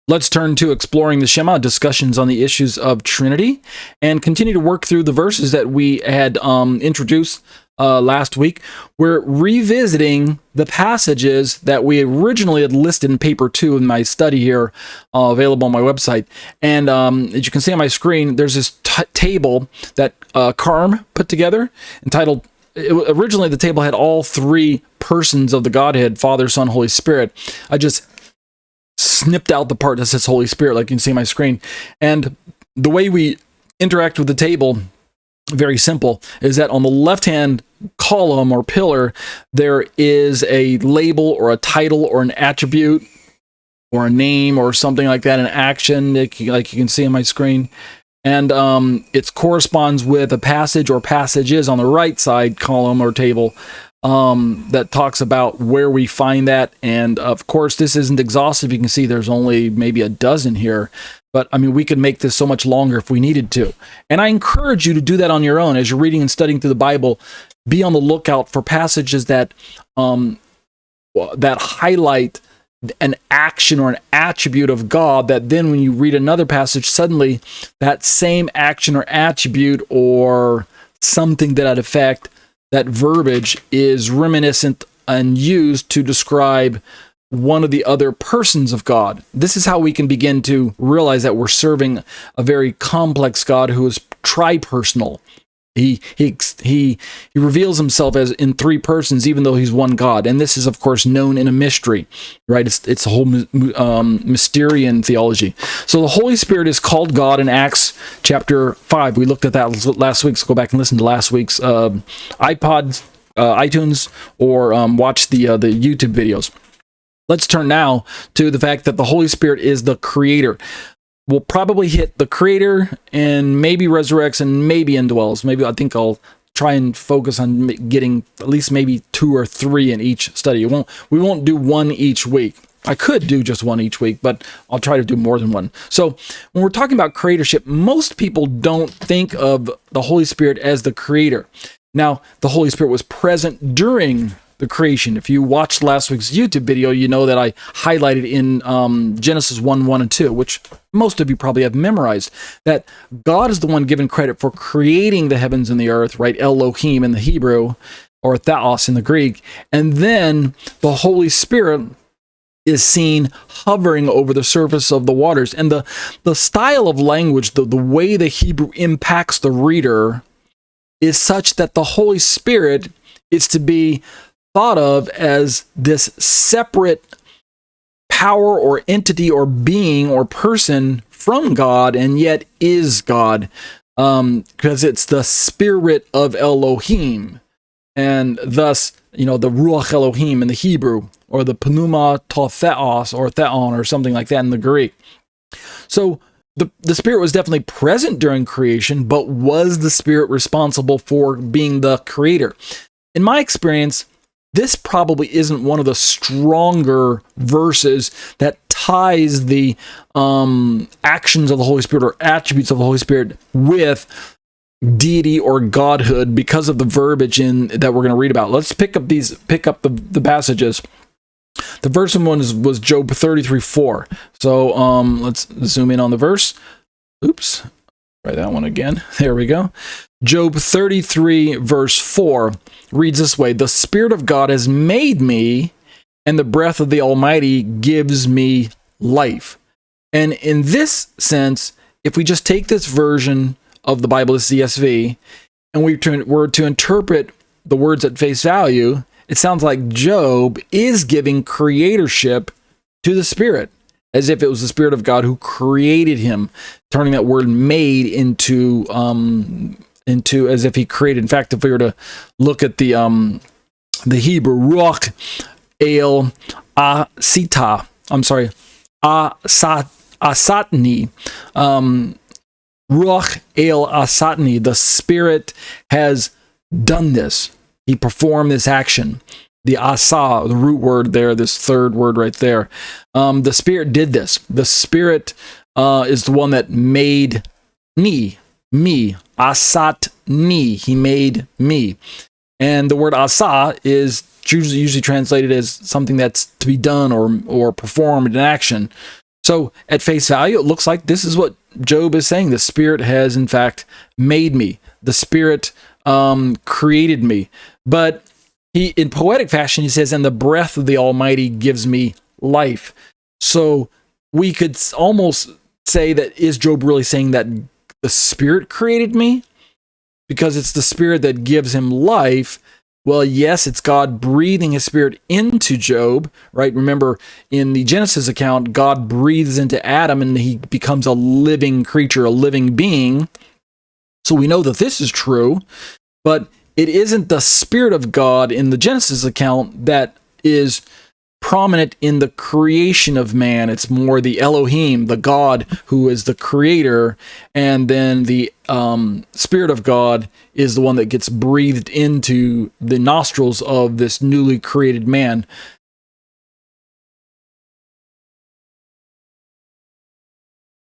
Let's turn to exploring the Shema, discussions on the issues of Trinity, and continue to work through the verses that we had introduced last week. We're revisiting the passages that we originally had listed in paper 2 in my study here, available on my website. And as you can see on my screen, there's this table that Carm put together, entitled, originally the table had all 3 persons of the Godhead, Father, Son, Holy Spirit. I just snipped out the part that says Holy Spirit, like you can see on my screen. And the way we interact with the table, very simple, is that on the left-hand column or pillar, there is a label or a title or an attribute or a name or something like that, an action, like you can see on my screen. And it corresponds with a passage or passages on the right side column or table that talks about where we find that. And of course, this isn't exhaustive. You can see there's only maybe a dozen here. But I mean, we could make this so much longer if we needed to. And I encourage you to do that on your own. As you're reading and studying through the Bible, be on the lookout for passages that that highlight an action or an attribute of God, that then when you read another passage, suddenly that same action or attribute or something to that effect, that verbiage is reminiscent and used to describe one of the other persons of God. This is how we can begin to realize that we're serving a very complex God who is tripersonal. He reveals himself as in 3 persons, even though he's one God. And this is, of course, known in a mystery, right? It's a whole Mysterian theology. So the Holy Spirit is called God in Acts chapter 5. We looked at that last week, so go back and listen to last week's iTunes, or watch the YouTube videos. Let's turn now to the fact that the Holy Spirit is the Creator. We'll probably hit the Creator and maybe Resurrects and maybe Indwells. Maybe I think I'll try and focus on getting at least maybe 2 or 3 in each study. We won't do 1 each week. I could do just 1 each week, but I'll try to do more than 1. So when we're talking about creatorship, most people don't think of the Holy Spirit as the Creator. Now, the Holy Spirit was present during the creation. If you watched last week's YouTube video, you know that I highlighted in Genesis 1:1 and 2, which most of you probably have memorized, that God is the one given credit for creating the heavens and the earth, right? Elohim in the Hebrew, or Theos in the Greek. And then the Holy Spirit is seen hovering over the surface of the waters. And the style of language, the way the Hebrew impacts the reader, is such that the Holy Spirit is to be thought of as this separate power or entity or being or person from God, and yet is God, because it's the spirit of Elohim, and thus, the Ruach Elohim in the Hebrew, or the Pneuma to Theos or Theon or something like that in the Greek. So the Spirit was definitely present during creation, but was the Spirit responsible for being the Creator? In my experience, this probably isn't one of the stronger verses that ties the actions of the Holy Spirit or attributes of the Holy Spirit with deity or godhood, because of the verbiage that we're going to read about. Let's pick up the passages. The first one was Job 33:4. So let's zoom in on the verse. Oops, try that one again. There we go. Job 33 verse 4 reads this way: "The Spirit of God has made me, and the breath of the Almighty gives me life." And in this sense, if we just take this version of the Bible, this ESV, and we were to interpret the words at face value, it sounds like Job is giving creatorship to the Spirit, as if it was the Spirit of God who created him, turning that word "made" into as if he created. In fact, if we were to look at the Hebrew, Ruach El Asita, Asatni, Ruach El Asatni, the Spirit has done this. He performed this action. The asa, the root word there, this third word right there. The Spirit did this. The Spirit is the one that made me, asat ni. He made me. And the word asa is usually translated as something that's to be done or performed in action. So at face value, it looks like this is what Job is saying. The Spirit has, in fact, made me. The Spirit created me. But he, in poetic fashion, he says, and the breath of the Almighty gives me life. So we could almost say that, is Job really saying that the Spirit created me? Because it's the Spirit that gives him life. Well, yes, it's God breathing his Spirit into Job, right? Remember, in the Genesis account, God breathes into Adam and he becomes a living creature, a living being. So we know that this is true, but it isn't the Spirit of God in the Genesis account that is prominent in the creation of man. It's more the Elohim, the God who is the creator, and then the Spirit of God is the one that gets breathed into the nostrils of this newly created man.